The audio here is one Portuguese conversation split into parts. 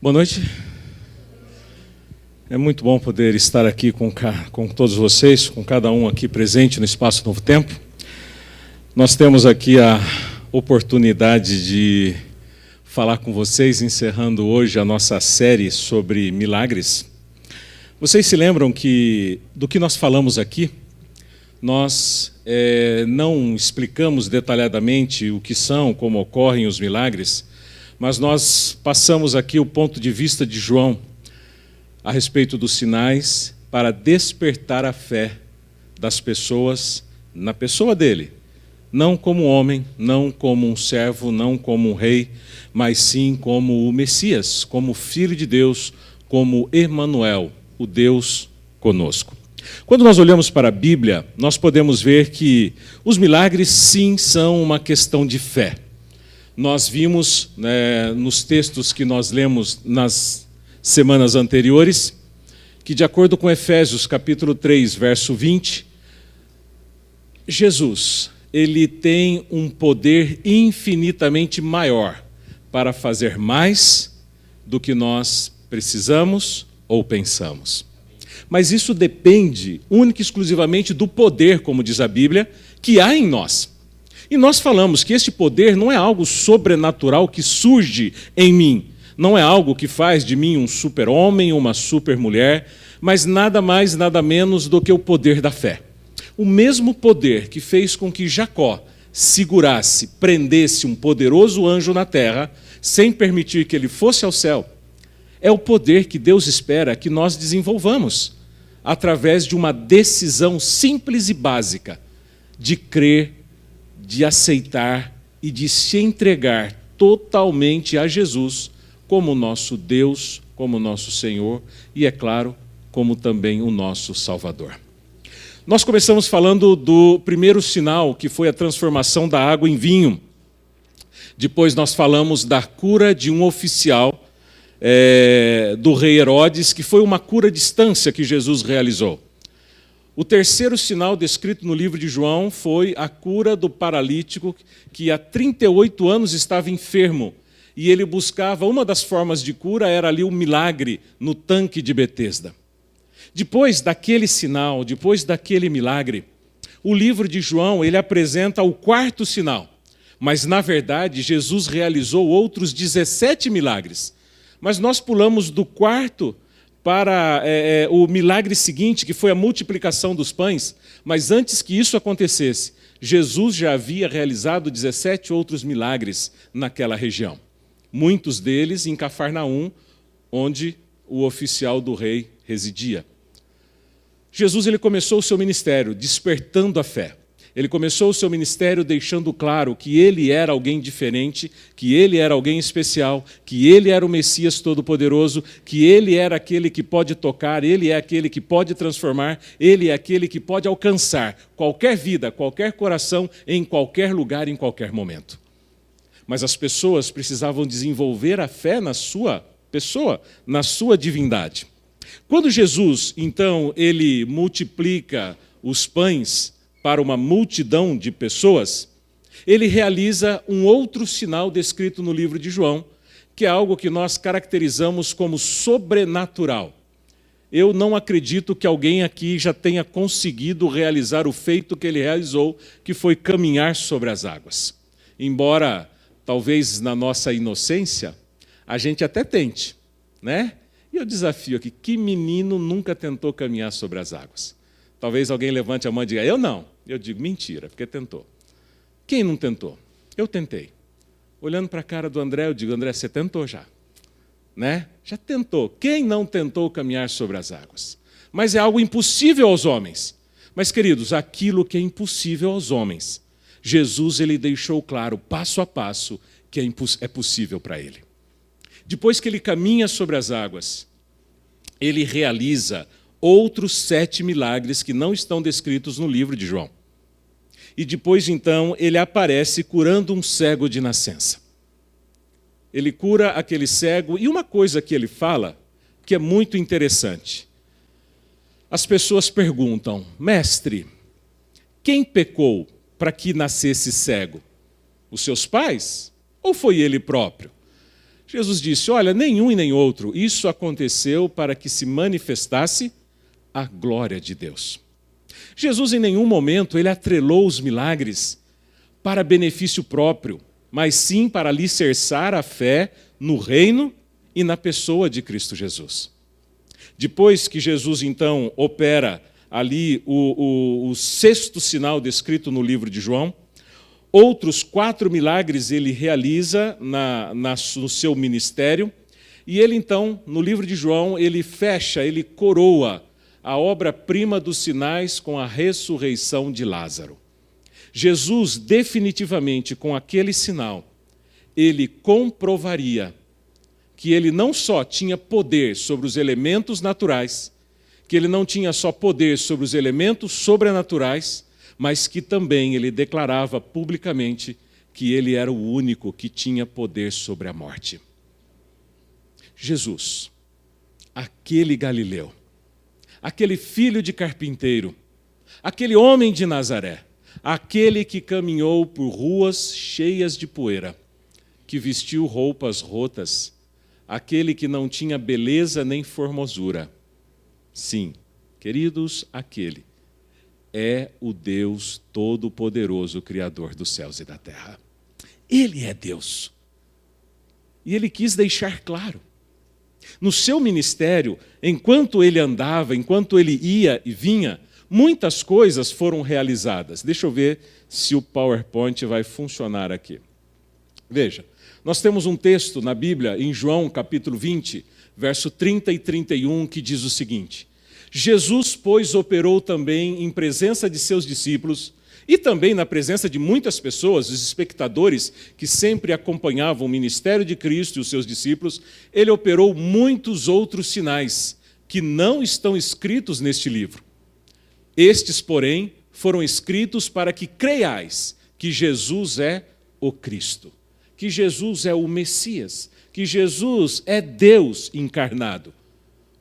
Boa noite. É muito bom poder estar aqui com todos vocês, com cada um aqui presente no Espaço Novo Tempo. Nós temos aqui a oportunidade de falar com vocês, encerrando hoje a nossa série sobre milagres. Vocês se lembram que do que nós falamos aqui, nós não explicamos detalhadamente o que são, como ocorrem os milagres, mas nós passamos aqui o ponto de vista de João a respeito dos sinais para despertar a fé das pessoas na pessoa dele. Não como homem, não como um servo, não como um rei, mas sim como o Messias, como o Filho de Deus, como Emanuel, o Deus conosco. Quando nós olhamos para a Bíblia, nós podemos ver que os milagres sim são uma questão de fé. Nós vimos nos textos que nós lemos nas semanas anteriores, que de acordo com Efésios capítulo 3, verso 20, Jesus, ele tem um poder infinitamente maior para fazer mais do que nós precisamos ou pensamos. Mas isso depende única e exclusivamente do poder, como diz a Bíblia, que há em nós. E nós falamos que esse poder não é algo sobrenatural que surge em mim, não é algo que faz de mim um super-homem, uma super-mulher, mas nada mais, nada menos do que o poder da fé. O mesmo poder que fez com que Jacó segurasse, prendesse um poderoso anjo na terra, sem permitir que ele fosse ao céu, é o poder que Deus espera que nós desenvolvamos, através de uma decisão simples e básica, de crer, de aceitar e de se entregar totalmente a Jesus como nosso Deus, como nosso Senhor e, é claro, como também o nosso Salvador. Nós começamos falando do primeiro sinal, que foi a transformação da água em vinho. Depois nós falamos da cura de um oficial do rei Herodes, que foi uma cura à distância que Jesus realizou. O terceiro sinal descrito no livro de João foi a cura do paralítico que há 38 anos estava enfermo e ele buscava, uma das formas de cura era ali o milagre no tanque de Betesda. Depois daquele sinal, depois daquele milagre, o livro de João ele apresenta o quarto sinal, mas na verdade Jesus realizou outros 17 milagres. Mas nós pulamos do quarto para o milagre seguinte, que foi a multiplicação dos pães, mas antes que isso acontecesse, Jesus já havia realizado 17 outros milagres naquela região. Muitos deles em Cafarnaum, onde o oficial do rei residia. Jesus ele começou o seu ministério despertando a fé. Ele começou o seu ministério deixando claro que ele era alguém diferente, que ele era alguém especial, que ele era o Messias Todo-Poderoso, que ele era aquele que pode tocar, ele é aquele que pode transformar, ele é aquele que pode alcançar qualquer vida, qualquer coração, em qualquer lugar, em qualquer momento. Mas as pessoas precisavam desenvolver a fé na sua pessoa, na sua divindade. Quando Jesus, então, ele multiplica os pães para uma multidão de pessoas, ele realiza um outro sinal descrito no livro de João, que é algo que nós caracterizamos como sobrenatural. Eu não acredito que alguém aqui já tenha conseguido realizar o feito que ele realizou, que foi caminhar sobre as águas. Embora, talvez na nossa inocência, a gente até tente, né? E eu desafio aqui, que menino nunca tentou caminhar sobre as águas? Talvez alguém levante a mão e diga, eu não. Eu digo, mentira, porque tentou. Quem não tentou? Eu tentei. Olhando para a cara do André, eu digo, André, você tentou já. Né? Já tentou. Quem não tentou caminhar sobre as águas? Mas é algo impossível aos homens. Mas, queridos, aquilo que é impossível aos homens, Jesus ele deixou claro, passo a passo, que é possível para ele. Depois que ele caminha sobre as águas, ele realiza outros 7 milagres que não estão descritos no livro de João. E depois, então, ele aparece curando um cego de nascença. Ele cura aquele cego, e uma coisa que ele fala, que é muito interessante. As pessoas perguntam, mestre, quem pecou para que nascesse cego? Os seus pais? Ou foi ele próprio? Jesus disse: olha, nenhum e nem outro, isso aconteceu para que se manifestasse a glória de Deus. Jesus em nenhum momento ele atrelou os milagres para benefício próprio, mas sim para alicerçar a fé no reino e na pessoa de Cristo Jesus. Depois que Jesus então opera ali o sexto sinal descrito no livro de João, outros 4 milagres ele realiza no seu ministério, e ele então, no livro de João, ele fecha, ele coroa a obra-prima dos sinais com a ressurreição de Lázaro. Jesus, definitivamente, com aquele sinal, ele comprovaria que ele não só tinha poder sobre os elementos naturais, que ele não tinha só poder sobre os elementos sobrenaturais, mas que também ele declarava publicamente que ele era o único que tinha poder sobre a morte. Jesus, aquele galileu, aquele filho de carpinteiro, aquele homem de Nazaré, aquele que caminhou por ruas cheias de poeira, que vestiu roupas rotas, aquele que não tinha beleza nem formosura. Sim, queridos, aquele é o Deus Todo-Poderoso, Criador dos céus e da terra. Ele é Deus. E ele quis deixar claro. No seu ministério, enquanto ele andava, enquanto ele ia e vinha, muitas coisas foram realizadas. Deixa eu ver se o PowerPoint vai funcionar aqui. Veja, nós temos um texto na Bíblia, em João capítulo 20, verso 30 e 31, que diz o seguinte: Jesus, pois, operou também em presença de seus discípulos e também na presença de muitas pessoas, os espectadores que sempre acompanhavam o ministério de Cristo e os seus discípulos, ele operou muitos outros sinais que não estão escritos neste livro. Estes, porém, foram escritos para que creiais que Jesus é o Cristo, que Jesus é o Messias, que Jesus é Deus encarnado,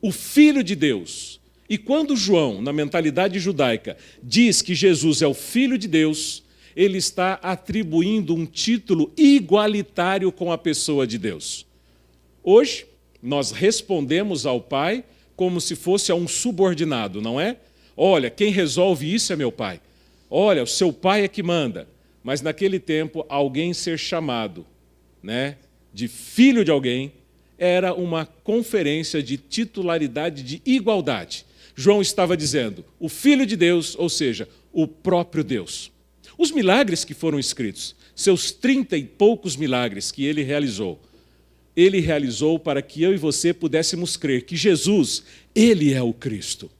o Filho de Deus. E quando João, na mentalidade judaica, diz que Jesus é o Filho de Deus, ele está atribuindo um título igualitário com a pessoa de Deus. Hoje, nós respondemos ao Pai como se fosse a um subordinado, não é? Olha, quem resolve isso é meu Pai. Olha, o seu Pai é que manda. Mas naquele tempo, alguém ser chamado, de filho de alguém, era uma conferência de titularidade, de igualdade. João estava dizendo, o Filho de Deus, ou seja, o próprio Deus. Os milagres que foram escritos, seus 30 e poucos milagres que ele realizou para que eu e você pudéssemos crer que Jesus, ele é o Cristo.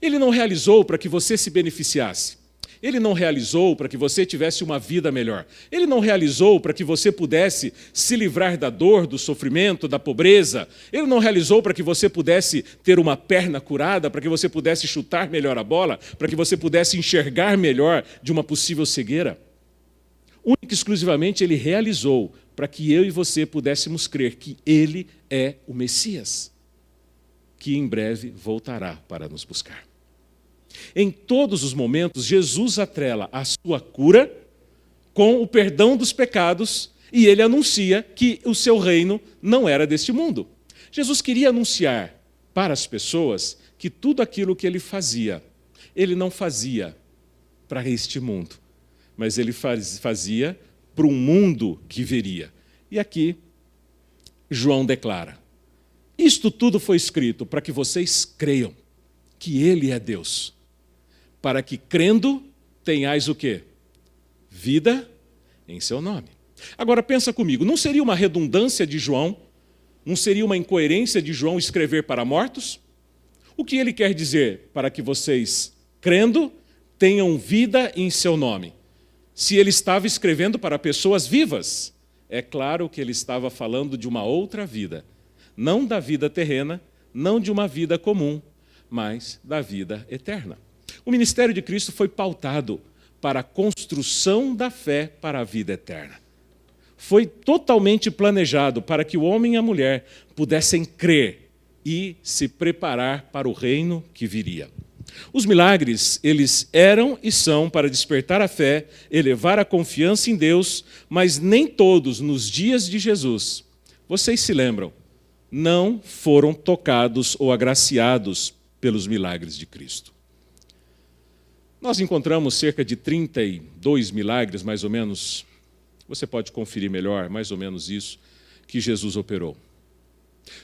Ele não realizou para que você se beneficiasse. Ele não realizou para que você tivesse uma vida melhor. Ele não realizou para que você pudesse se livrar da dor, do sofrimento, da pobreza. Ele não realizou para que você pudesse ter uma perna curada, para que você pudesse chutar melhor a bola, para que você pudesse enxergar melhor de uma possível cegueira. Única e exclusivamente ele realizou para que eu e você pudéssemos crer que ele é o Messias, que em breve voltará para nos buscar. Em todos os momentos, Jesus atrela a sua cura com o perdão dos pecados e ele anuncia que o seu reino não era deste mundo. Jesus queria anunciar para as pessoas que tudo aquilo que ele fazia, ele não fazia para este mundo, mas ele fazia para um mundo que viria. E aqui, João declara, isto tudo foi escrito para que vocês creiam que ele é Deus, para que, crendo, tenhais o quê? Vida em seu nome. Agora, pensa comigo, não seria uma redundância de João, não seria uma incoerência de João escrever para mortos? O que ele quer dizer? Para que vocês, crendo, tenham vida em seu nome. Se ele estava escrevendo para pessoas vivas, é claro que ele estava falando de uma outra vida, não da vida terrena, não de uma vida comum, mas da vida eterna. O ministério de Cristo foi pautado para a construção da fé para a vida eterna. Foi totalmente planejado para que o homem e a mulher pudessem crer e se preparar para o reino que viria. Os milagres, eles eram e são para despertar a fé, elevar a confiança em Deus, mas nem todos, nos dias de Jesus, vocês se lembram, não foram tocados ou agraciados pelos milagres de Cristo. Nós encontramos cerca de 32 milagres, mais ou menos, você pode conferir melhor, mais ou menos isso, que Jesus operou.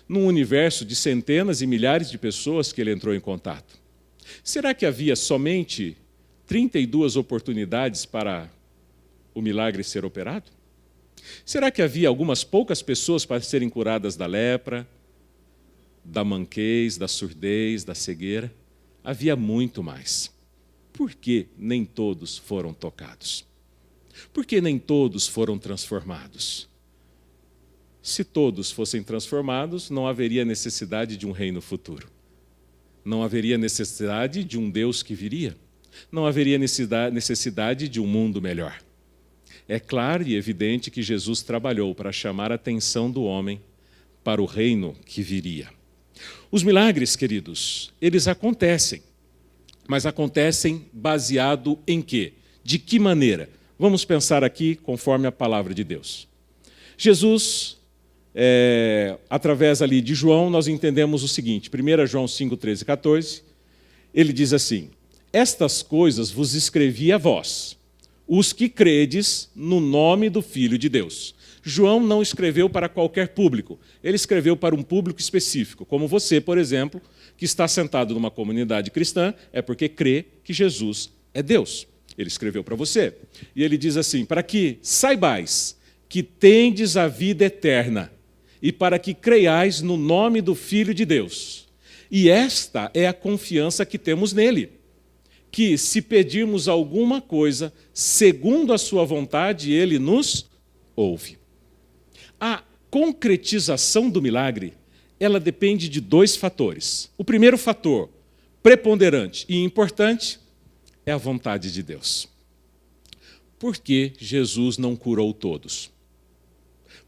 Num universo de centenas e milhares de pessoas que ele entrou em contato. Será que havia somente 32 oportunidades para o milagre ser operado? Será que havia algumas poucas pessoas para serem curadas da lepra, da manquez, da surdez, da cegueira? Havia muito mais. Por que nem todos foram tocados? Por que nem todos foram transformados? Se todos fossem transformados, não haveria necessidade de um reino futuro. Não haveria necessidade de um Deus que viria. Não haveria necessidade de um mundo melhor. É claro e evidente que Jesus trabalhou para chamar a atenção do homem para o reino que viria. Os milagres, queridos, eles acontecem, mas acontecem baseado em quê? De que maneira? Vamos pensar aqui conforme a palavra de Deus. Jesus, através ali de João, nós entendemos o seguinte, 1 João 5, 13 e 14, ele diz assim, estas coisas vos escrevi a vós, os que credes no nome do Filho de Deus. João não escreveu para qualquer público, ele escreveu para um público específico, como você, por exemplo, que está sentado numa comunidade cristã, é porque crê que Jesus é Deus. Ele escreveu para você. E ele diz assim, para que saibais que tendes a vida eterna, e para que creiais no nome do Filho de Deus. E esta é a confiança que temos nele, que se pedirmos alguma coisa, segundo a sua vontade, ele nos ouve. A concretização do milagre, ela depende de dois fatores. O primeiro fator, preponderante e importante, é a vontade de Deus. Por que Jesus não curou todos?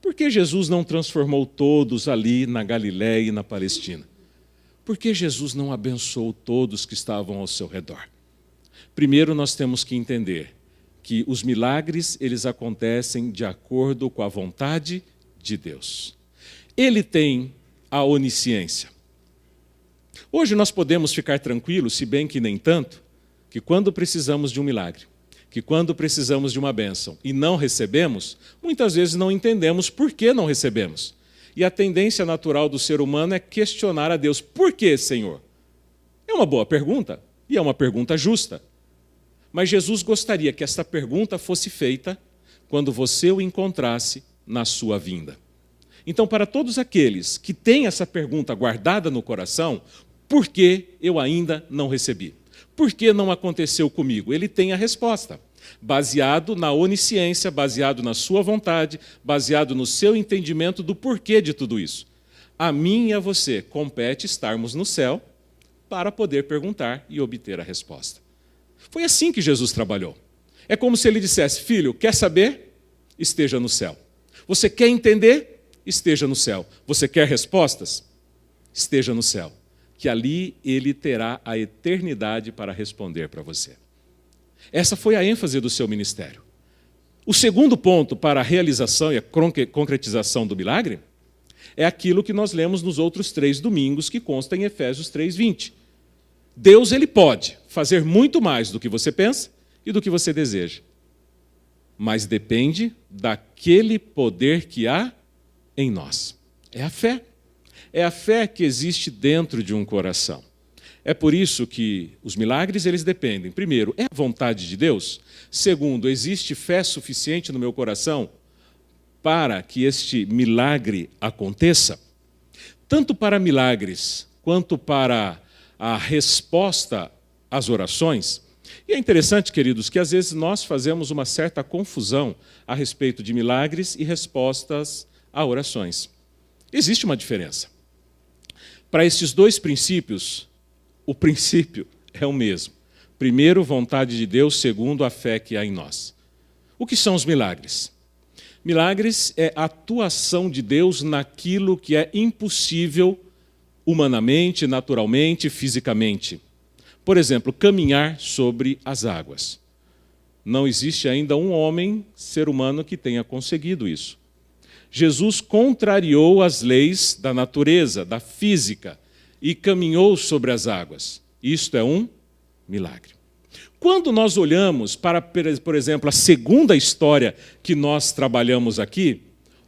Por que Jesus não transformou todos ali na Galiléia e na Palestina? Por que Jesus não abençoou todos que estavam ao seu redor? Primeiro, nós temos que entender que os milagres, eles acontecem de acordo com a vontade de Deus. Ele tem a onisciência. Hoje nós podemos ficar tranquilos, se bem que nem tanto, que quando precisamos de um milagre, que quando precisamos de uma bênção e não recebemos, muitas vezes não entendemos por que não recebemos. E a tendência natural do ser humano é questionar a Deus. Por que, Senhor? É uma boa pergunta e é uma pergunta justa. Mas Jesus gostaria que essa pergunta fosse feita quando você o encontrasse na sua vinda. Então, para todos aqueles que têm essa pergunta guardada no coração, por que eu ainda não recebi? Por que não aconteceu comigo? Ele tem a resposta, baseado na onisciência, baseado na sua vontade, baseado no seu entendimento do porquê de tudo isso. A mim e a você compete estarmos no céu para poder perguntar e obter a resposta. Foi assim que Jesus trabalhou. É como se ele dissesse, filho, quer saber? Esteja no céu. Você quer entender? Esteja no céu. Você quer respostas? Esteja no céu. Que ali ele terá a eternidade para responder para você. Essa foi a ênfase do seu ministério. O segundo ponto para a realização e a concretização do milagre é aquilo que nós lemos nos outros 3 domingos, que consta em Efésios 3:20. Deus, ele pode fazer muito mais do que você pensa e do que você deseja. Mas depende daquele poder que há em nós. É a fé. É a fé que existe dentro de um coração. É por isso que os milagres, eles dependem. Primeiro, é a vontade de Deus. Segundo, existe fé suficiente no meu coração para que este milagre aconteça? Tanto para milagres quanto para a resposta às orações. E é interessante, queridos, que às vezes nós fazemos uma certa confusão a respeito de milagres e respostas a orações. Existe uma diferença. Para estes dois princípios, o princípio é o mesmo. Primeiro, vontade de Deus, segundo, a fé que há em nós. O que são os milagres? Milagres é a atuação de Deus naquilo que é impossível humanamente, naturalmente, fisicamente. Por exemplo, caminhar sobre as águas. Não existe ainda um homem, ser humano, que tenha conseguido isso. Jesus contrariou as leis da natureza, da física, e caminhou sobre as águas. Isto é um milagre. Quando nós olhamos para, por exemplo, a segunda história que nós trabalhamos aqui,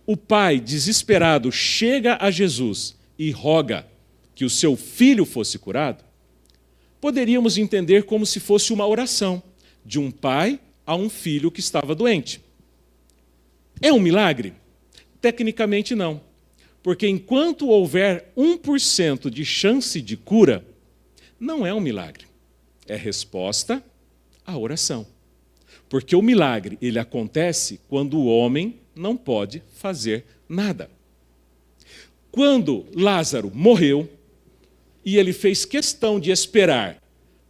o pai, desesperado, chega a Jesus e roga que o seu filho fosse curado, poderíamos entender como se fosse uma oração de um pai a um filho que estava doente. É um milagre? Tecnicamente não, porque enquanto houver 1% de chance de cura, não é um milagre, é resposta à oração. Porque o milagre, ele acontece quando o homem não pode fazer nada. Quando Lázaro morreu, e ele fez questão de esperar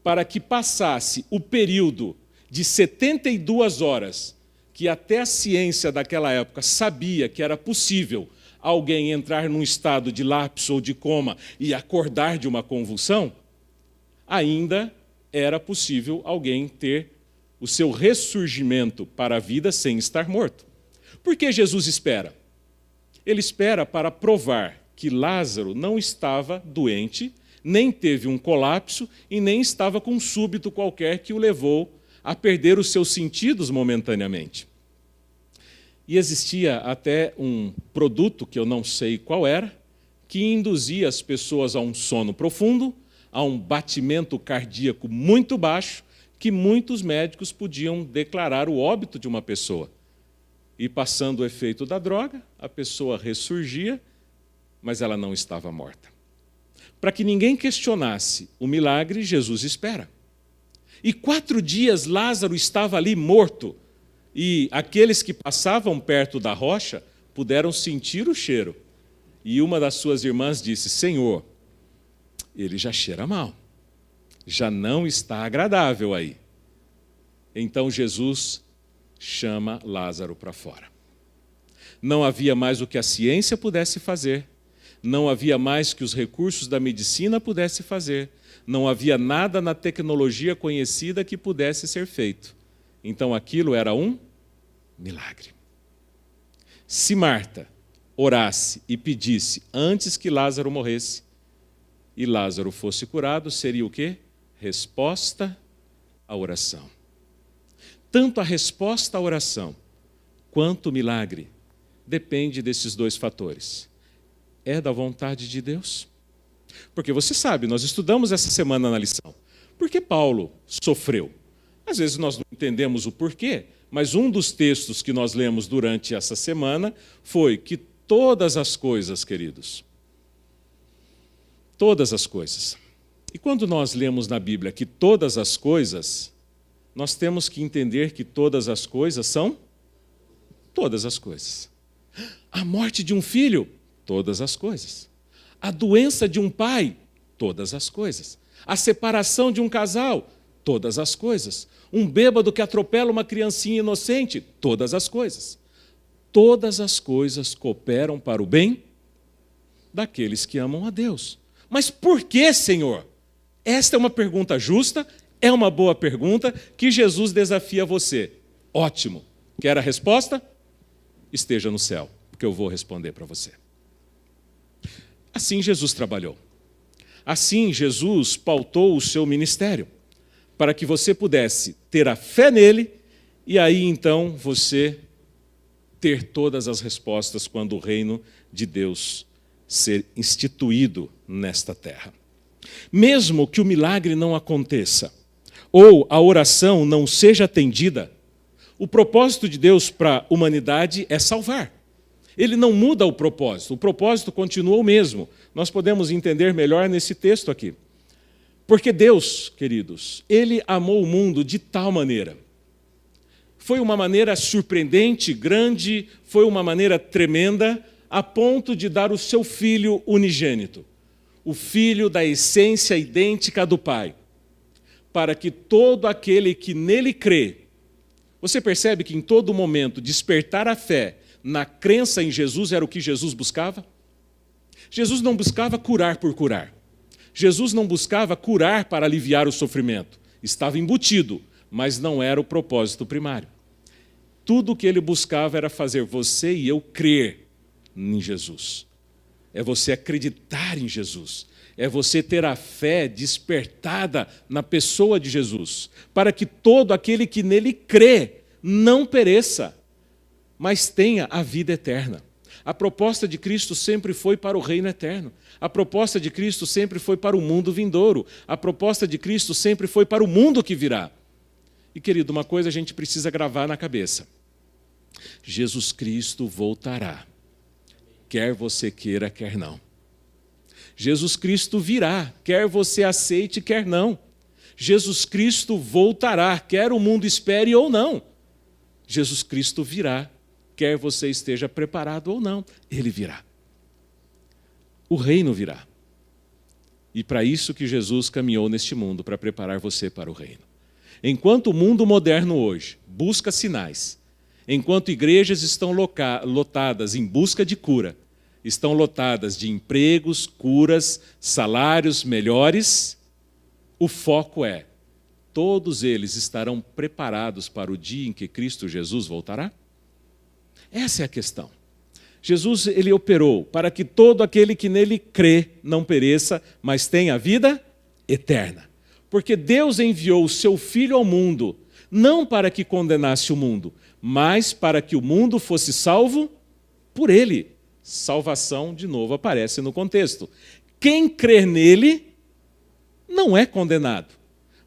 para que passasse o período de 72 horas, que até a ciência daquela época sabia que era possível alguém entrar num estado de lapso ou de coma e acordar de uma convulsão, ainda era possível alguém ter o seu ressurgimento para a vida sem estar morto. Por que Jesus espera? Ele espera para provar que Lázaro não estava doente, nem teve um colapso e nem estava com um súbito qualquer que o levou a perder os seus sentidos momentaneamente. E existia até um produto, que eu não sei qual era, que induzia as pessoas a um sono profundo, a um batimento cardíaco muito baixo, que muitos médicos podiam declarar o óbito de uma pessoa. E passando o efeito da droga, a pessoa ressurgia, mas ela não estava morta. Para que ninguém questionasse o milagre, Jesus espera. E 4 dias Lázaro estava ali morto, e aqueles que passavam perto da rocha puderam sentir o cheiro. E uma das suas irmãs disse: Senhor, ele já cheira mal, já não está agradável aí. Então Jesus chama Lázaro para fora. Não havia mais o que a ciência pudesse fazer, não havia mais que os recursos da medicina pudessem fazer, não havia nada na tecnologia conhecida que pudesse ser feito. Então aquilo era um milagre. Se Marta orasse e pedisse antes que Lázaro morresse e Lázaro fosse curado, seria o quê? Resposta à oração. Tanto a resposta à oração quanto o milagre depende desses 2 fatores. É da vontade de Deus? Porque você sabe, nós estudamos essa semana na lição. Por que Paulo sofreu? Às vezes nós não entendemos o porquê, mas um dos textos que nós lemos durante essa semana foi que todas as coisas, queridos, todas as coisas. E quando nós lemos na Bíblia que todas as coisas, nós temos que entender que todas as coisas são todas as coisas. A morte de um filho, todas as coisas. A doença de um pai, todas as coisas. A separação de um casal, todas as coisas. Um bêbado que atropela uma criancinha inocente, todas as coisas. Todas as coisas cooperam para o bem daqueles que amam a Deus. Mas por que, Senhor? Esta é uma pergunta justa, é uma boa pergunta que Jesus desafia você. Ótimo. Quer a resposta? Esteja no céu, porque eu vou responder para você. Assim Jesus trabalhou. Assim Jesus pautou o seu ministério, para que você pudesse ter a fé nele e aí então você ter todas as respostas quando o reino de Deus ser instituído nesta terra. Mesmo que o milagre não aconteça, ou a oração não seja atendida, o propósito de Deus para a humanidade é salvar. Ele não muda o propósito continua o mesmo. Nós podemos entender melhor nesse texto aqui. Porque Deus, queridos, Ele amou o mundo de tal maneira. Foi uma maneira surpreendente, grande, foi uma maneira tremenda, a ponto de dar o seu Filho unigênito, o Filho da essência idêntica do Pai, para que todo aquele que nele crê. Você percebe que em todo momento despertar a fé na crença em Jesus era o que Jesus buscava? Jesus não buscava curar por curar. Jesus não buscava curar para aliviar o sofrimento. Estava embutido, mas não era o propósito primário. Tudo o que ele buscava era fazer você e eu crer em Jesus. É você acreditar em Jesus. É você ter a fé despertada na pessoa de Jesus, para que todo aquele que nele crê não pereça, mas tenha a vida eterna. A proposta de Cristo sempre foi para o reino eterno. A proposta de Cristo sempre foi para o mundo vindouro. A proposta de Cristo sempre foi para o mundo que virá. E, querido, uma coisa a gente precisa gravar na cabeça. Jesus Cristo voltará, quer você queira, quer não. Jesus Cristo virá, quer você aceite, quer não. Jesus Cristo voltará, quer o mundo espere ou não. Jesus Cristo virá, quer você esteja preparado ou não. Ele virá. O reino virá. E para isso que Jesus caminhou neste mundo, para preparar você para o reino. Enquanto o mundo moderno hoje busca sinais, enquanto igrejas estão lotadas em busca de cura, estão lotadas de empregos, curas, salários melhores, o foco é: todos eles estarão preparados para o dia em que Cristo Jesus voltará? Essa é a questão. Jesus, ele operou para que todo aquele que nele crê não pereça, mas tenha vida eterna. Porque Deus enviou o seu Filho ao mundo, não para que condenasse o mundo, mas para que o mundo fosse salvo por ele. Salvação, de novo, aparece no contexto. Quem crer nele não é condenado,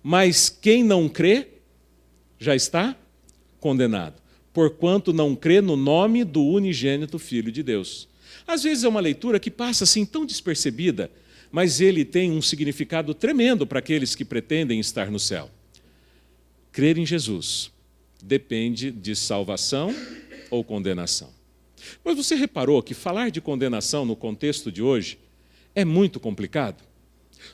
mas quem não crê já está condenado, porquanto não crê no nome do unigênito Filho de Deus. Às vezes é uma leitura que passa assim tão despercebida, mas ele tem um significado tremendo para aqueles que pretendem estar no céu. Crer em Jesus depende de salvação ou condenação. Mas você reparou que falar de condenação no contexto de hoje é muito complicado?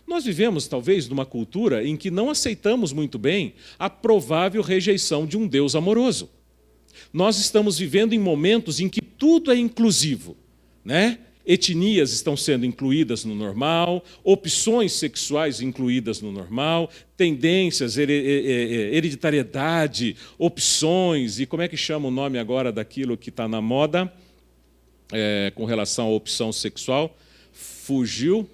Nós vivemos, talvez, numa cultura em que não aceitamos muito bem a provável rejeição de um Deus amoroso. Nós estamos vivendo em momentos em que tudo é inclusivo, né? Etnias estão sendo incluídas no normal, opções sexuais incluídas no normal, tendências, hereditariedade, opções, e como é que chama o nome agora daquilo que está na moda com relação à opção sexual? Fugiu.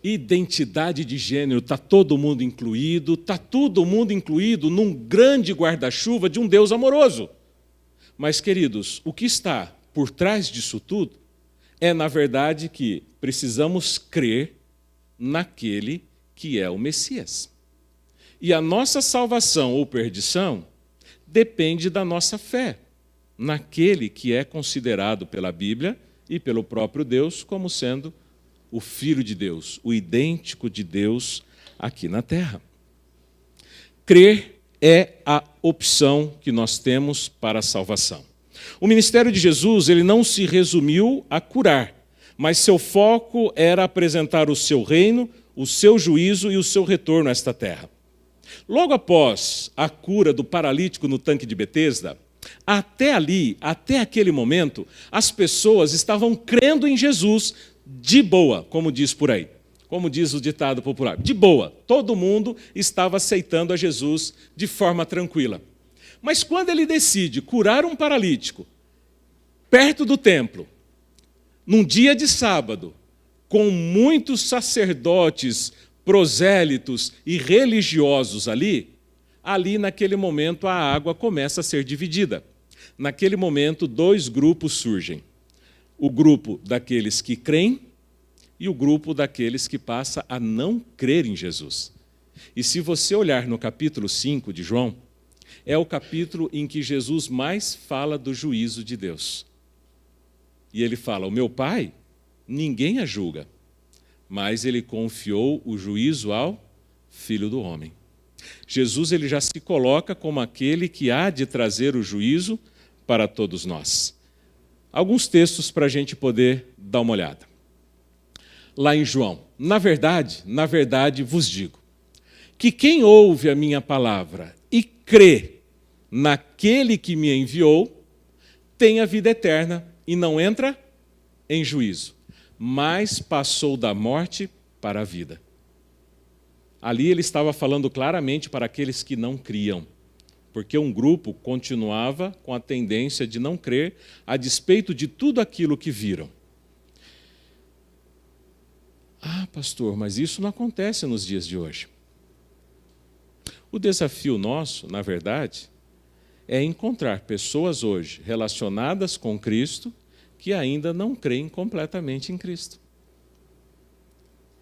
Identidade de gênero, está todo mundo incluído, está todo mundo incluído num grande guarda-chuva de um Deus amoroso. Mas, queridos, o que está por trás disso tudo é, na verdade, que precisamos crer naquele que é o Messias. E a nossa salvação ou perdição depende da nossa fé naquele que é considerado pela Bíblia e pelo próprio Deus como sendo o Filho de Deus, o idêntico de Deus aqui na terra. Crer é a opção que nós temos para a salvação. O ministério de Jesus, ele não se resumiu a curar, mas seu foco era apresentar o seu reino, o seu juízo e o seu retorno a esta terra. Logo após a cura do paralítico no tanque de Betesda, até ali, até aquele momento, as pessoas estavam crendo em Jesus de boa, como diz por aí, como diz o ditado popular, de boa. Todo mundo estava aceitando a Jesus de forma tranquila. Mas quando ele decide curar um paralítico, perto do templo, num dia de sábado, com muitos sacerdotes, prosélitos e religiosos ali naquele momento a água começa a ser dividida. Naquele momento, dois grupos surgem. O grupo daqueles que creem e o grupo daqueles que passa a não crer em Jesus. E se você olhar no capítulo 5 de João, é o capítulo em que Jesus mais fala do juízo de Deus. E ele fala: o meu Pai, ninguém a julga, mas ele confiou o juízo ao Filho do Homem. Jesus, ele já se coloca como aquele que há de trazer o juízo para todos nós. Alguns textos para a gente poder dar uma olhada. Lá em João: na verdade vos digo, que quem ouve a minha palavra e crê naquele que me enviou, tem a vida eterna e não entra em juízo, mas passou da morte para a vida. Ali ele estava falando claramente para aqueles que não criam, porque um grupo continuava com a tendência de não crer a despeito de tudo aquilo que viram. Ah, pastor, mas isso não acontece nos dias de hoje. O desafio nosso, na verdade, é encontrar pessoas hoje relacionadas com Cristo que ainda não creem completamente em Cristo.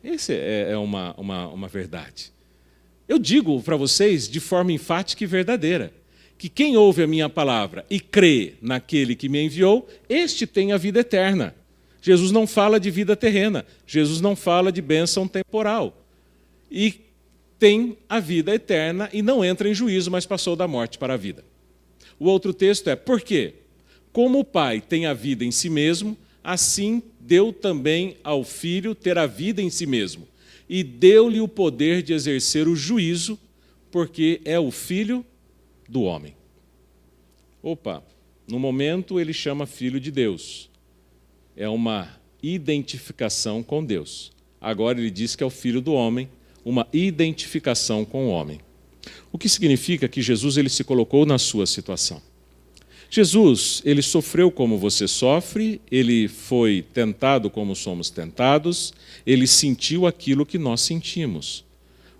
Essa é uma verdade. Eu digo para vocês de forma enfática e verdadeira, que quem ouve a minha palavra e crê naquele que me enviou, este tem a vida eterna. Jesus não fala de vida terrena, Jesus não fala de bênção temporal. E tem a vida eterna e não entra em juízo, mas passou da morte para a vida. O outro texto é, por quê? Como o Pai tem a vida em si mesmo, assim deu também ao Filho ter a vida em si mesmo. E deu-lhe o poder de exercer o juízo, porque é o Filho do homem. Opa, no momento ele chama Filho de Deus. É uma identificação com Deus. Agora ele diz que é o Filho do homem, uma identificação com o homem. O que significa que Jesus ele se colocou na sua situação. Jesus, ele sofreu como você sofre, ele foi tentado como somos tentados, ele sentiu aquilo que nós sentimos.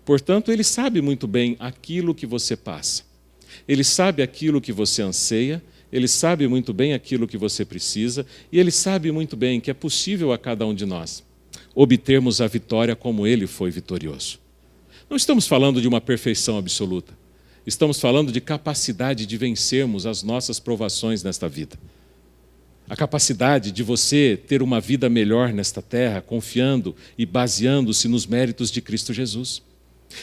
Portanto, ele sabe muito bem aquilo que você passa. Ele sabe aquilo que você anseia, ele sabe muito bem aquilo que você precisa, e ele sabe muito bem que é possível a cada um de nós obtermos a vitória como ele foi vitorioso. Não estamos falando de uma perfeição absoluta. Estamos falando de capacidade de vencermos as nossas provações nesta vida. A capacidade de você ter uma vida melhor nesta terra, confiando e baseando-se nos méritos de Cristo Jesus.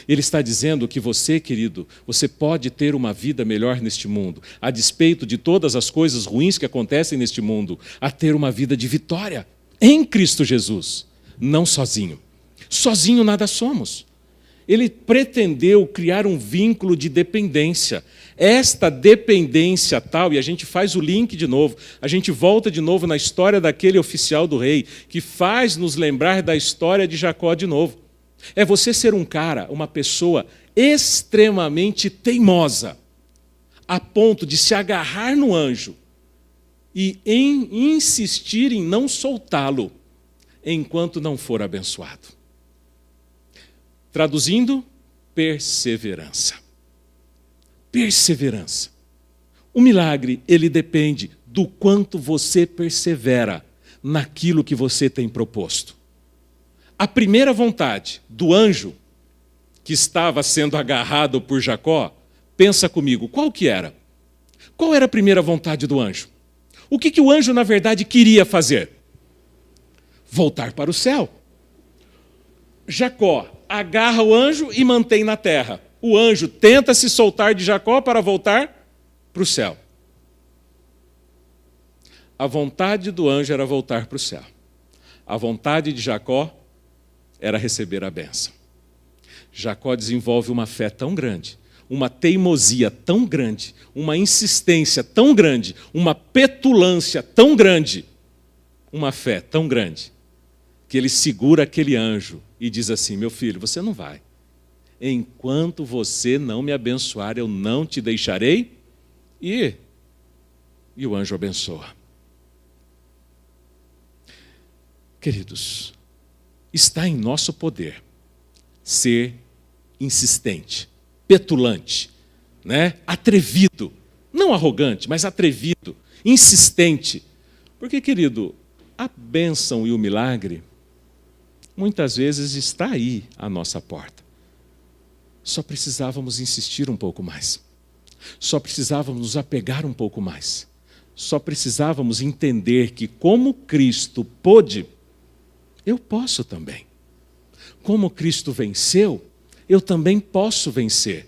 Ele está dizendo que você, querido, você pode ter uma vida melhor neste mundo, a despeito de todas as coisas ruins que acontecem neste mundo, a ter uma vida de vitória em Cristo Jesus, não sozinho. Sozinho nada somos. Ele pretendeu criar um vínculo de dependência. Esta dependência tal, e a gente faz o link de novo, a gente volta de novo na história daquele oficial do rei, que faz nos lembrar da história de Jacó de novo. É você ser um cara, uma pessoa extremamente teimosa, a ponto de se agarrar no anjo e insistir em não soltá-lo enquanto não for abençoado. Traduzindo, perseverança. Perseverança. O milagre, ele depende do quanto você persevera naquilo que você tem proposto. A primeira vontade do anjo que estava sendo agarrado por Jacó, pensa comigo, qual que era? Qual era a primeira vontade do anjo? O que o anjo, na verdade, queria fazer? Voltar para o céu. Jacó agarra o anjo e mantém na terra. O anjo tenta se soltar de Jacó para voltar para o céu. A vontade do anjo era voltar para o céu. A vontade de Jacó era receber a bênção. Jacó desenvolve uma fé tão grande, uma teimosia tão grande, uma insistência tão grande, uma petulância tão grande, uma fé tão grande, que ele segura aquele anjo e diz assim, meu filho, você não vai. Enquanto você não me abençoar, eu não te deixarei ir. E o anjo abençoa. Queridos, está em nosso poder ser insistente, petulante, né? Atrevido, não arrogante, mas atrevido, insistente. Porque, querido, a bênção e o milagre muitas vezes está aí à nossa porta. Só precisávamos insistir um pouco mais. Só precisávamos nos apegar um pouco mais. Só precisávamos entender que como Cristo pôde, eu posso também. Como Cristo venceu, eu também posso vencer.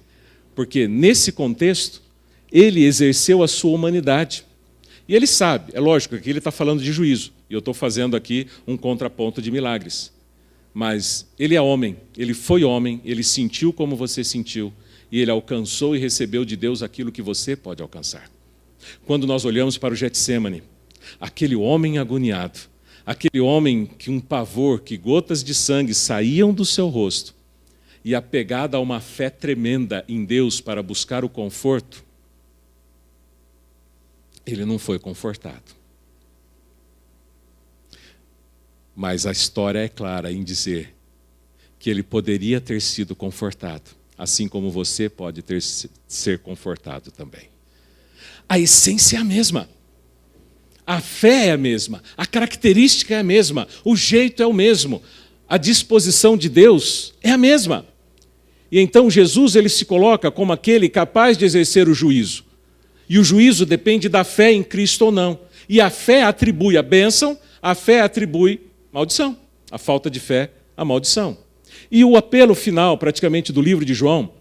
Porque nesse contexto, ele exerceu a sua humanidade. E ele sabe, é lógico que ele está falando de juízo. E eu estou fazendo aqui um contraponto de milagres. Mas ele é homem, ele foi homem, ele sentiu como você sentiu, e ele alcançou e recebeu de Deus aquilo que você pode alcançar. Quando nós olhamos para o Getsêmani, aquele homem agoniado, aquele homem que um pavor, que gotas de sangue saíam do seu rosto, e apegado a uma fé tremenda em Deus para buscar o conforto, ele não foi confortado. Mas a história é clara em dizer que ele poderia ter sido confortado, assim como você pode ser confortado também. A essência é a mesma. A fé é a mesma. A característica é a mesma. O jeito é o mesmo. A disposição de Deus é a mesma. E então Jesus ele se coloca como aquele capaz de exercer o juízo. E o juízo depende da fé em Cristo ou não. E a fé atribui a bênção, a fé atribui maldição. A falta de fé, a maldição. E o apelo final, praticamente, do livro de João,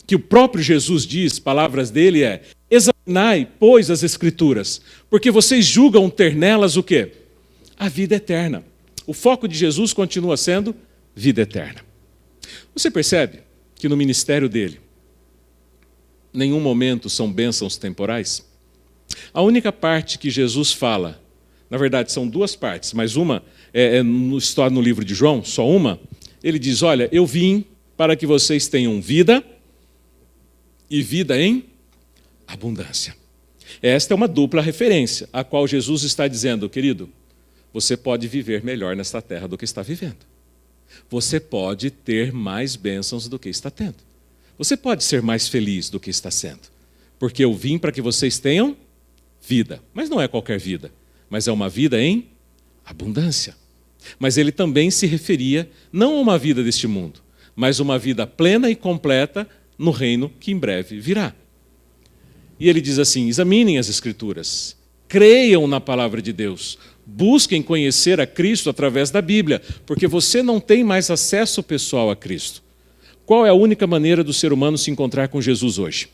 que o próprio Jesus diz, palavras dele é: examinai, pois, as Escrituras, porque vocês julgam ter nelas o quê? A vida eterna. O foco de Jesus continua sendo vida eterna. Você percebe que no ministério dele, nenhum momento são bênçãos temporais? A única parte que Jesus fala, na verdade são duas partes, mas uma está no livro de João, só uma. Ele diz: olha, eu vim para que vocês tenham vida e vida em abundância. Esta é uma dupla referência, a qual Jesus está dizendo: querido, você pode viver melhor nesta terra do que está vivendo. Você pode ter mais bênçãos do que está tendo. Você pode ser mais feliz do que está sendo. Porque eu vim para que vocês tenham vida. Mas não é qualquer vida, mas é uma vida em abundância. Mas ele também se referia não a uma vida deste mundo, mas uma vida plena e completa no reino que em breve virá. E ele diz assim: examinem as Escrituras, creiam na palavra de Deus, busquem conhecer a Cristo através da Bíblia, porque você não tem mais acesso pessoal a Cristo. Qual é a única maneira do ser humano se encontrar com Jesus hoje?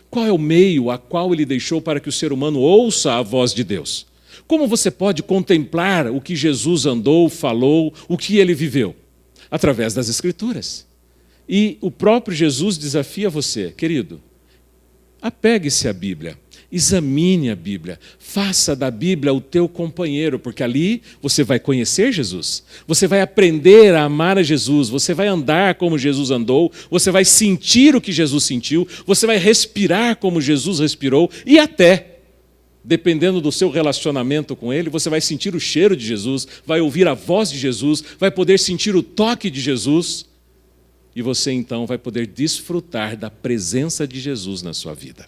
Qual é o meio a qual ele deixou para que o ser humano ouça a voz de Deus? Como você pode contemplar o que Jesus andou, falou, o que ele viveu? Através das Escrituras. E o próprio Jesus desafia você: querido, apegue-se à Bíblia, examine a Bíblia, faça da Bíblia o teu companheiro, porque ali você vai conhecer Jesus, você vai aprender a amar a Jesus, você vai andar como Jesus andou, você vai sentir o que Jesus sentiu, você vai respirar como Jesus respirou e até, dependendo do seu relacionamento com Ele, você vai sentir o cheiro de Jesus, vai ouvir a voz de Jesus, vai poder sentir o toque de Jesus e você então vai poder desfrutar da presença de Jesus na sua vida.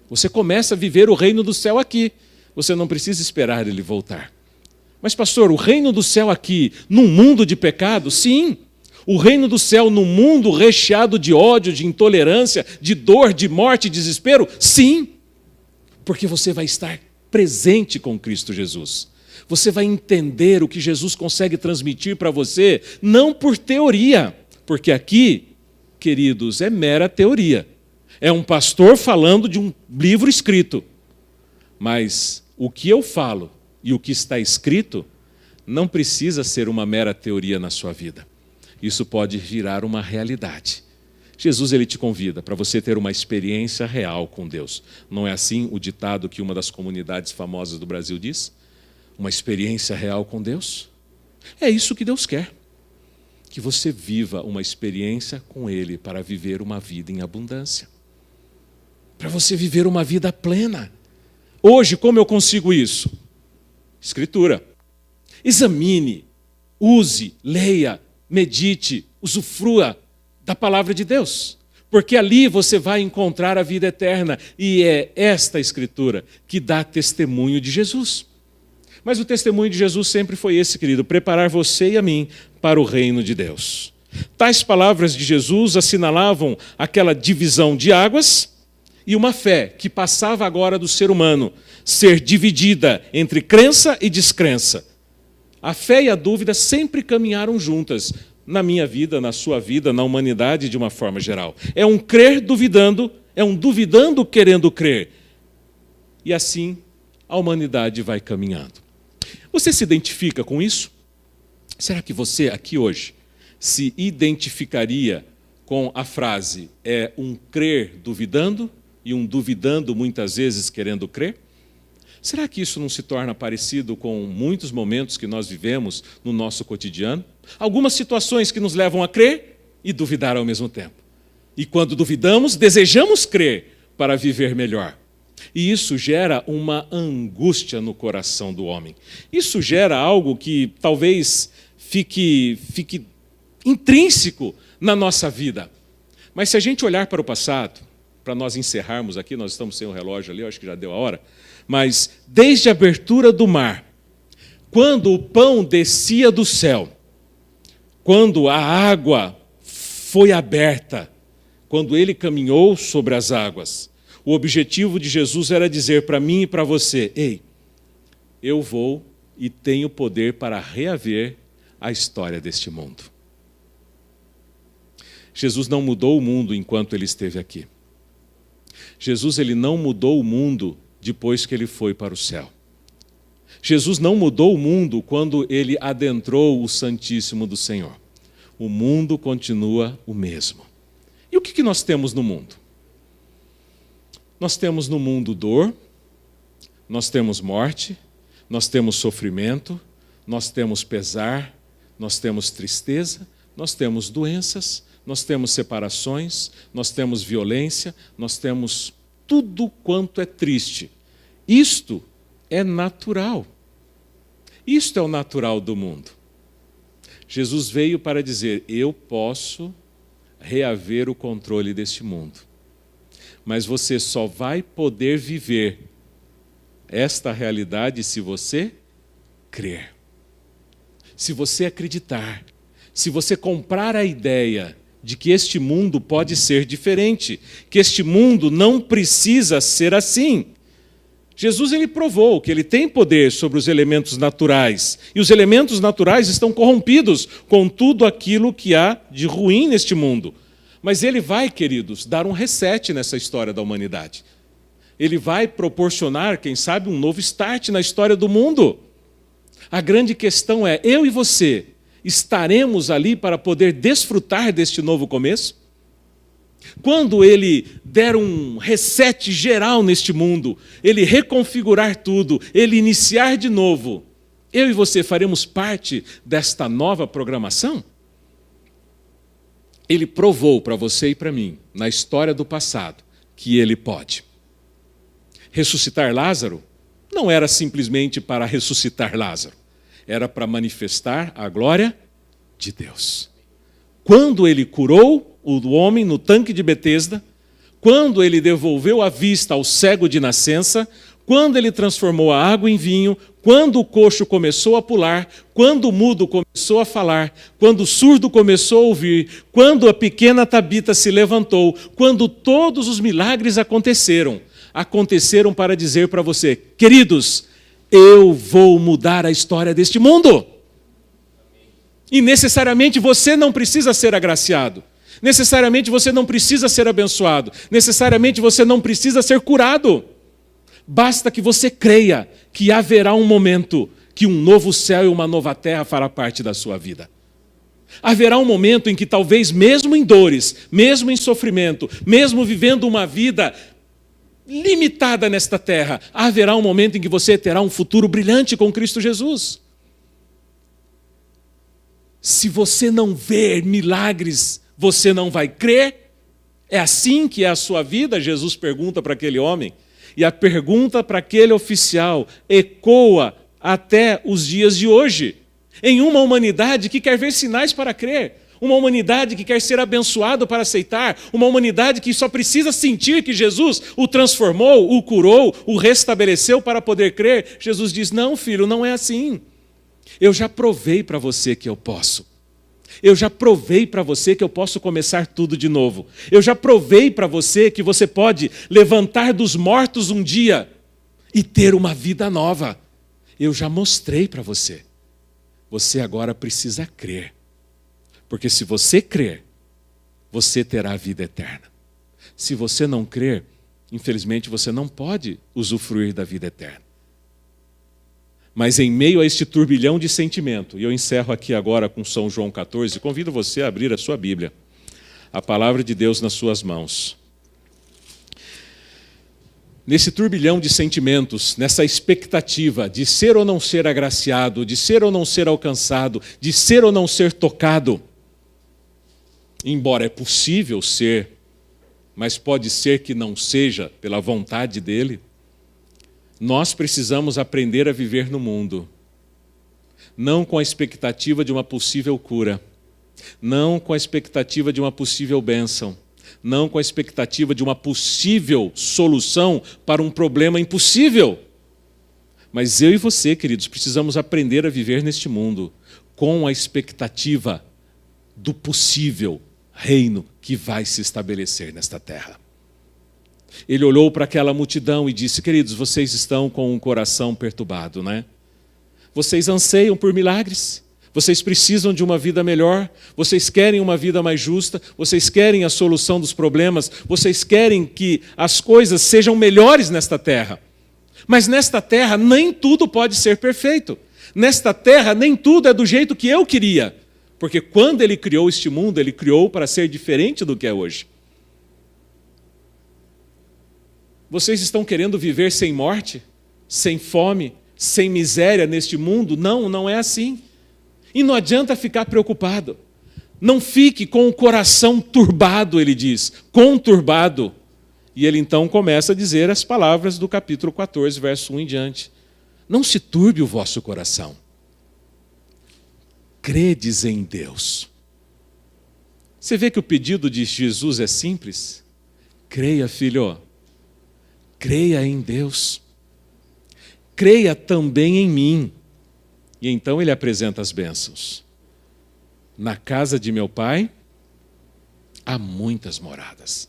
Você começa a viver o reino do céu aqui, você não precisa esperar Ele voltar. Mas pastor, o reino do céu aqui, num mundo de pecado? Sim. O reino do céu num mundo recheado de ódio, de intolerância, de dor, de morte e desespero? Sim. Porque você vai estar presente com Cristo Jesus. Você vai entender o que Jesus consegue transmitir para você, não por teoria, porque aqui, queridos, é mera teoria. É um pastor falando de um livro escrito. Mas o que eu falo e o que está escrito não precisa ser uma mera teoria na sua vida. Isso pode virar uma realidade. Jesus ele te convida para você ter uma experiência real com Deus. Não é assim o ditado que uma das comunidades famosas do Brasil diz? Uma experiência real com Deus? É isso que Deus quer. Que você viva uma experiência com Ele para viver uma vida em abundância. Para você viver uma vida plena. Hoje, como eu consigo isso? Escritura. Examine, use, leia, medite, usufrua da palavra de Deus, porque ali você vai encontrar a vida eterna, e é esta Escritura que dá testemunho de Jesus. Mas o testemunho de Jesus sempre foi esse, querido: preparar você e a mim para o reino de Deus. Tais palavras de Jesus assinalavam aquela divisão de águas e uma fé que passava agora do ser humano ser dividida entre crença e descrença. A fé e a dúvida sempre caminharam juntas, na minha vida, na sua vida, na humanidade de uma forma geral. É um crer duvidando, é um duvidando querendo crer. E assim a humanidade vai caminhando. Você se identifica com isso? Será que você aqui hoje se identificaria com a frase é um crer duvidando e um duvidando muitas vezes querendo crer? Será que isso não se torna parecido com muitos momentos que nós vivemos no nosso cotidiano? Algumas situações que nos levam a crer e duvidar ao mesmo tempo. E quando duvidamos, desejamos crer para viver melhor. E isso gera uma angústia no coração do homem. Isso gera algo que talvez fique intrínseco na nossa vida. Mas se a gente olhar para o passado, para nós encerrarmos aqui, nós estamos sem o relógio ali, eu acho que já deu a hora, mas desde a abertura do mar, quando o pão descia do céu, quando a água foi aberta, quando ele caminhou sobre as águas, o objetivo de Jesus era dizer para mim e para você: ei, eu vou e tenho poder para reaver a história deste mundo. Jesus não mudou o mundo enquanto ele esteve aqui. Jesus ele não mudou o mundo depois que ele foi para o céu. Jesus não mudou o mundo quando ele adentrou o Santíssimo do Senhor. O mundo continua o mesmo. E o que nós temos no mundo? Nós temos no mundo dor, nós temos morte, nós temos sofrimento, nós temos pesar, nós temos tristeza, nós temos doenças, nós temos separações, nós temos violência, nós temos tudo quanto é triste. Isto é natural. Isto é o natural do mundo. Jesus veio para dizer: eu posso reaver o controle deste mundo. Mas você só vai poder viver esta realidade se você crer. Se você acreditar. Se você comprar a ideia de que este mundo pode ser diferente, que este mundo não precisa ser assim. Jesus ele provou que ele tem poder sobre os elementos naturais, e os elementos naturais estão corrompidos com tudo aquilo que há de ruim neste mundo. Mas ele vai, queridos, dar um reset nessa história da humanidade. Ele vai proporcionar, quem sabe, um novo start na história do mundo. A grande questão é, eu e você estaremos ali para poder desfrutar deste novo começo? Quando ele der um reset geral neste mundo, ele reconfigurar tudo, ele iniciar de novo, eu e você faremos parte desta nova programação? Ele provou para você e para mim, na história do passado, que ele pode. Ressuscitar Lázaro não era simplesmente para ressuscitar Lázaro. Era para manifestar a glória de Deus. Quando ele curou o homem no tanque de Betesda, quando ele devolveu a vista ao cego de nascença, quando ele transformou a água em vinho, quando o coxo começou a pular, quando o mudo começou a falar, quando o surdo começou a ouvir, quando a pequena Tabita se levantou, quando todos os milagres aconteceram para dizer para você: queridos, eu vou mudar a história deste mundo. E necessariamente você não precisa ser agraciado. Necessariamente você não precisa ser abençoado. Necessariamente você não precisa ser curado. Basta que você creia que haverá um momento que um novo céu e uma nova terra fará parte da sua vida. Haverá um momento em que talvez mesmo em dores, mesmo em sofrimento, mesmo vivendo uma vida limitada nesta terra, haverá um momento em que você terá um futuro brilhante com Cristo Jesus. Se você não ver milagres, você não vai crer? É assim que é a sua vida? Jesus pergunta para aquele homem. E a pergunta para aquele oficial ecoa até os dias de hoje. Em uma humanidade que quer ver sinais para crer. Uma humanidade que quer ser abençoado para aceitar. Uma humanidade que só precisa sentir que Jesus o transformou, o curou, o restabeleceu para poder crer. Jesus diz: não, filho, não é assim. Eu já provei para você que eu posso. Eu já provei para você que eu posso começar tudo de novo. Eu já provei para você que você pode levantar dos mortos um dia e ter uma vida nova. Eu já mostrei para você. Você agora precisa crer. Porque se você crer, você terá a vida eterna. Se você não crer, infelizmente você não pode usufruir da vida eterna. Mas em meio a este turbilhão de sentimento, e eu encerro aqui agora com São João 14, convido você a abrir a sua Bíblia, a palavra de Deus nas suas mãos. Nesse turbilhão de sentimentos, nessa expectativa de ser ou não ser agraciado, de ser ou não ser alcançado, de ser ou não ser tocado, embora é possível ser, mas pode ser que não seja pela vontade dele, Nós precisamos aprender a viver no mundo, não com a expectativa de uma possível cura, não com a expectativa de uma possível bênção, não com a expectativa de uma possível solução para um problema impossível. Mas eu e você, queridos, precisamos aprender a viver neste mundo com a expectativa do possível reino que vai se estabelecer nesta terra. Ele olhou para aquela multidão e disse: queridos, vocês estão com um coração perturbado, né? Vocês anseiam por milagres, vocês precisam de uma vida melhor, vocês querem uma vida mais justa, vocês querem a solução dos problemas, vocês querem que as coisas sejam melhores nesta terra. Mas nesta terra nem tudo pode ser perfeito. Nesta terra nem tudo é do jeito que eu queria. Porque quando Ele criou este mundo, Ele criou para ser diferente do que é hoje. Vocês estão querendo viver sem morte, sem fome, sem miséria neste mundo? Não, não é assim. E não adianta ficar preocupado. Não fique com o coração turbado, ele diz, conturbado. E ele então começa a dizer as palavras do capítulo 14, verso 1 em diante. Não se turbe o vosso coração. Credes em Deus. Você vê que o pedido de Jesus é simples? Creia, filho. Creia em Deus. Creia também em mim. E então ele apresenta as bênçãos. Na casa de meu pai há muitas moradas.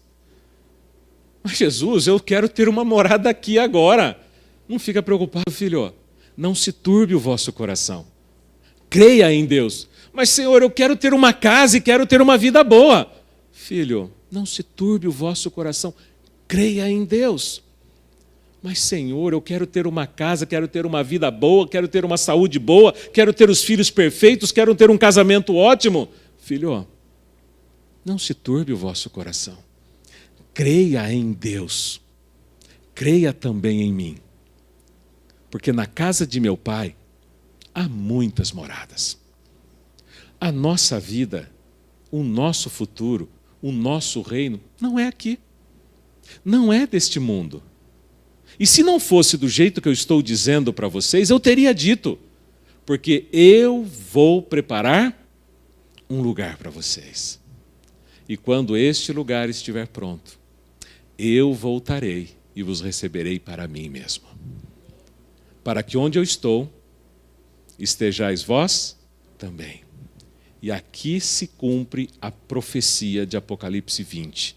Mas Jesus, eu quero ter uma morada aqui agora. Não fica preocupado, filho. Não se turbe o vosso coração. Creia em Deus. Mas, Senhor, eu quero ter uma casa e quero ter uma vida boa. Filho, não se turbe o vosso coração. Creia em Deus. Mas, Senhor, eu quero ter uma casa, quero ter uma vida boa, quero ter uma saúde boa, quero ter os filhos perfeitos, quero ter um casamento ótimo. Filho, não se turbe o vosso coração. Creia em Deus. Creia também em mim. Porque na casa de meu pai há muitas moradas. A nossa vida, o nosso futuro, o nosso reino, não é aqui. Não é deste mundo. E se não fosse do jeito que eu estou dizendo para vocês, eu teria dito. Porque eu vou preparar um lugar para vocês. E quando este lugar estiver pronto, eu voltarei e vos receberei para mim mesmo. Para que onde eu estou, estejais vós também. E aqui se cumpre a profecia de Apocalipse 20,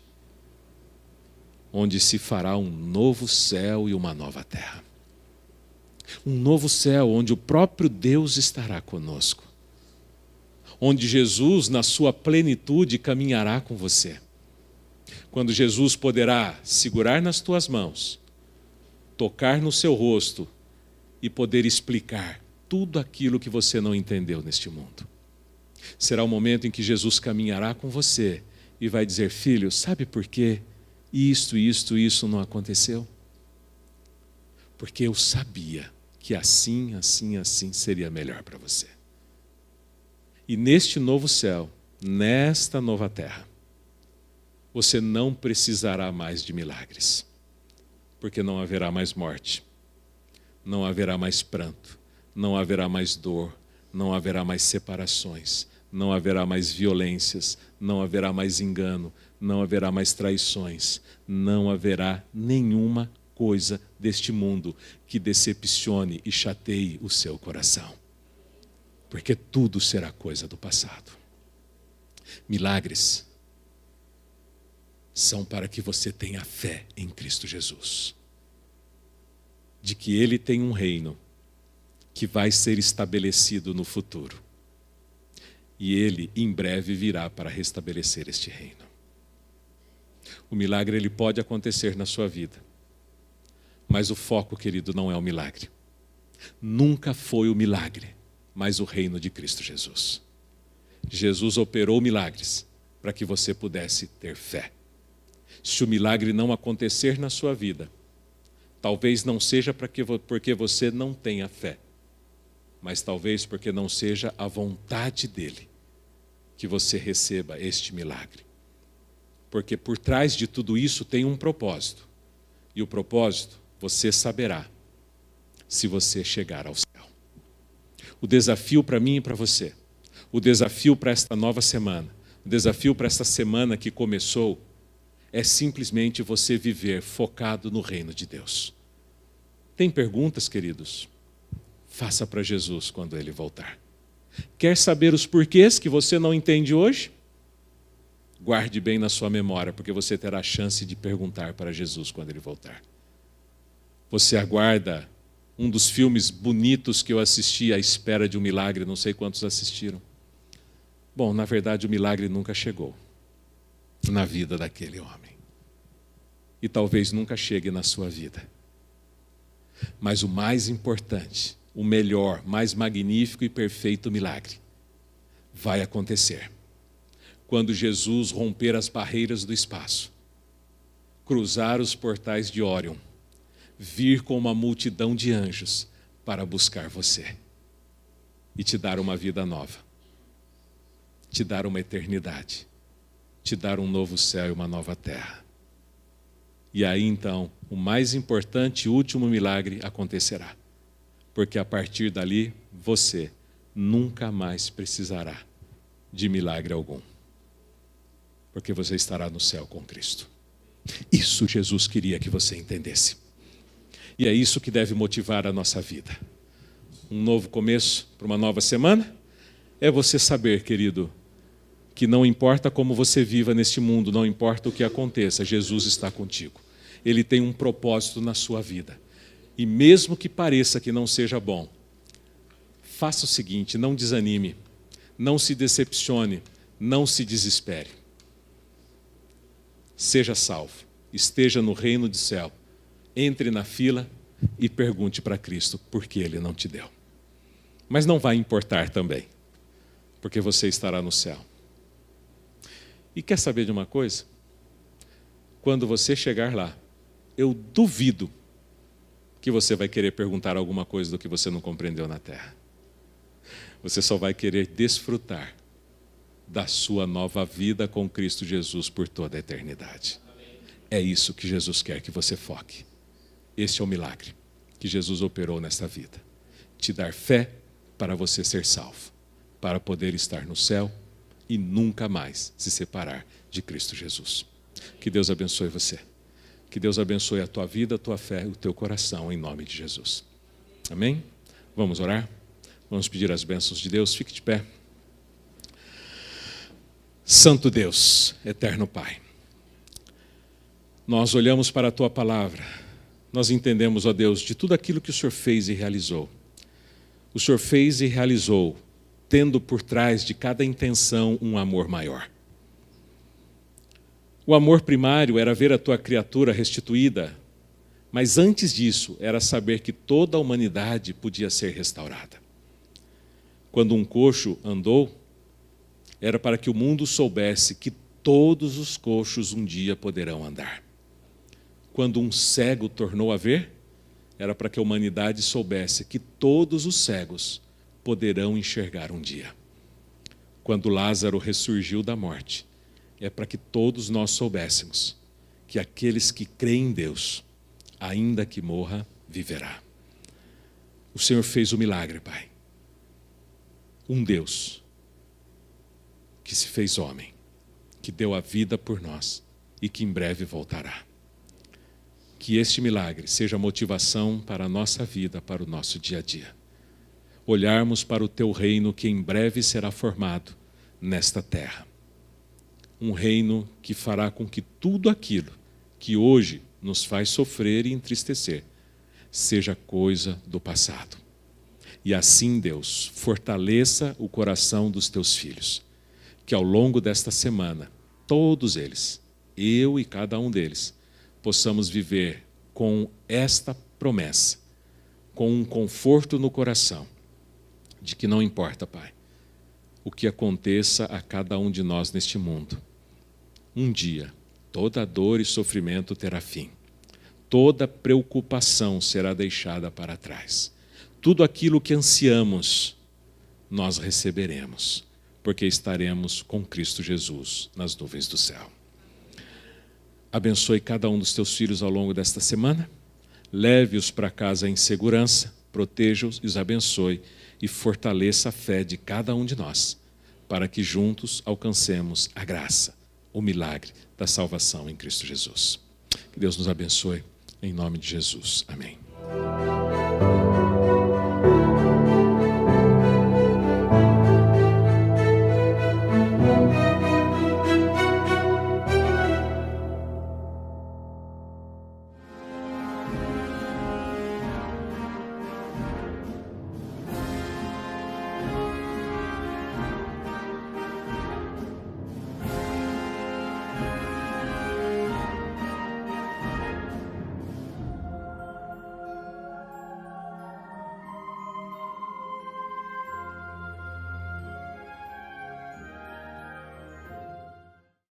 onde se fará um novo céu e uma nova terra. Um novo céu onde o próprio Deus estará conosco. Onde Jesus, na sua plenitude, caminhará com você. Quando Jesus poderá segurar nas tuas mãos, tocar no seu rosto e poder explicar tudo aquilo que você não entendeu neste mundo. Será o momento em que Jesus caminhará com você e vai dizer: filho, sabe por quê isso não aconteceu? Porque eu sabia que assim seria melhor para você. E neste novo céu, nesta nova terra, você não precisará mais de milagres, porque não haverá mais morte, não haverá mais pranto, não haverá mais dor, não haverá mais separações, não haverá mais violências, não haverá mais engano, não haverá mais traições, não haverá nenhuma coisa deste mundo que decepcione e chateie o seu coração. Porque tudo será coisa do passado. Milagres são para que você tenha fé em Cristo Jesus. De que Ele tem um reino que vai ser estabelecido no futuro. E Ele, em breve, virá para restabelecer este reino. O milagre, ele pode acontecer na sua vida. Mas o foco, querido, não é o milagre. Nunca foi o milagre, mas o reino de Cristo Jesus. Jesus operou milagres para que você pudesse ter fé. Se o milagre não acontecer na sua vida, talvez não seja porque você não tenha fé, mas talvez porque não seja a vontade dele que você receba este milagre. Porque por trás de tudo isso tem um propósito. E o propósito, você saberá se você chegar ao céu. O desafio para mim e para você, o desafio para esta nova semana, o desafio para esta semana que começou, é simplesmente você viver focado no reino de Deus. Tem perguntas, queridos? Faça para Jesus quando Ele voltar. Quer saber os porquês que você não entende hoje? Guarde bem na sua memória, porque você terá a chance de perguntar para Jesus quando Ele voltar. Você aguarda um dos filmes bonitos que eu assisti, À Espera de um Milagre, não sei quantos assistiram. Bom, na verdade o milagre nunca chegou na vida daquele homem. E talvez nunca chegue na sua vida. Mas o mais importante, o melhor, mais magnífico e perfeito milagre vai acontecer quando Jesus romper as barreiras do espaço, cruzar os portais de Órion, vir com uma multidão de anjos para buscar você e te dar uma vida nova, te dar uma eternidade, te dar um novo céu e uma nova terra. E aí então, o mais importante e último milagre acontecerá, porque a partir dali você nunca mais precisará de milagre algum, porque você estará no céu com Cristo. Isso Jesus queria que você entendesse. E é isso que deve motivar a nossa vida. Um novo começo para uma nova semana é você saber, querido, que não importa como você viva neste mundo, não importa o que aconteça, Jesus está contigo. Ele tem um propósito na sua vida. E mesmo que pareça que não seja bom, faça o seguinte, não desanime, não se decepcione, não se desespere. Seja salvo, esteja no reino do céu, entre na fila e pergunte para Cristo por que Ele não te deu. Mas não vai importar também, porque você estará no céu. E quer saber de uma coisa? Quando você chegar lá, eu duvido que você vai querer perguntar alguma coisa do que você não compreendeu na terra. Você só vai querer desfrutar da sua nova vida com Cristo Jesus por toda a eternidade. É isso que Jesus quer que você foque. Este é o milagre que Jesus operou nesta vida. Te dar fé para você ser salvo, para poder estar no céu e nunca mais se separar de Cristo Jesus. Que Deus abençoe você. Que Deus abençoe a tua vida, a tua fé e o teu coração, em nome de Jesus. Amém? Vamos orar? Vamos pedir as bênçãos de Deus. Fique de pé. Santo Deus, eterno Pai, nós olhamos para a tua palavra, nós entendemos, ó Deus, de tudo aquilo que o Senhor fez e realizou. O Senhor fez e realizou, tendo por trás de cada intenção um amor maior. O amor primário era ver a tua criatura restituída, mas antes disso era saber que toda a humanidade podia ser restaurada. Quando um coxo andou, era para que o mundo soubesse que todos os coxos um dia poderão andar. Quando um cego tornou a ver, era para que a humanidade soubesse que todos os cegos poderão enxergar um dia. Quando Lázaro ressurgiu da morte, é para que todos nós soubéssemos que aqueles que creem em Deus, ainda que morra, viverá. O Senhor fez o milagre, Pai. Um Deus que se fez homem, que deu a vida por nós e que em breve voltará. Que este milagre seja motivação para a nossa vida, para o nosso dia a dia. Olharmos para o teu reino que em breve será formado nesta terra. Um reino que fará com que tudo aquilo que hoje nos faz sofrer e entristecer seja coisa do passado. E assim, Deus, fortaleça o coração dos teus filhos. Que ao longo desta semana, todos eles, eu e cada um deles, possamos viver com esta promessa, com um conforto no coração, de que não importa, Pai, o que aconteça a cada um de nós neste mundo. Um dia, toda dor e sofrimento terá fim. Toda preocupação será deixada para trás. Tudo aquilo que ansiamos, nós receberemos, porque estaremos com Cristo Jesus nas nuvens do céu. Abençoe cada um dos teus filhos ao longo desta semana. leve-os para casa em segurança, proteja-os e os abençoe e fortaleça a fé de cada um de nós, para que juntos alcancemos a graça, o milagre da salvação em Cristo Jesus. Que Deus nos abençoe, em nome de Jesus. Amém.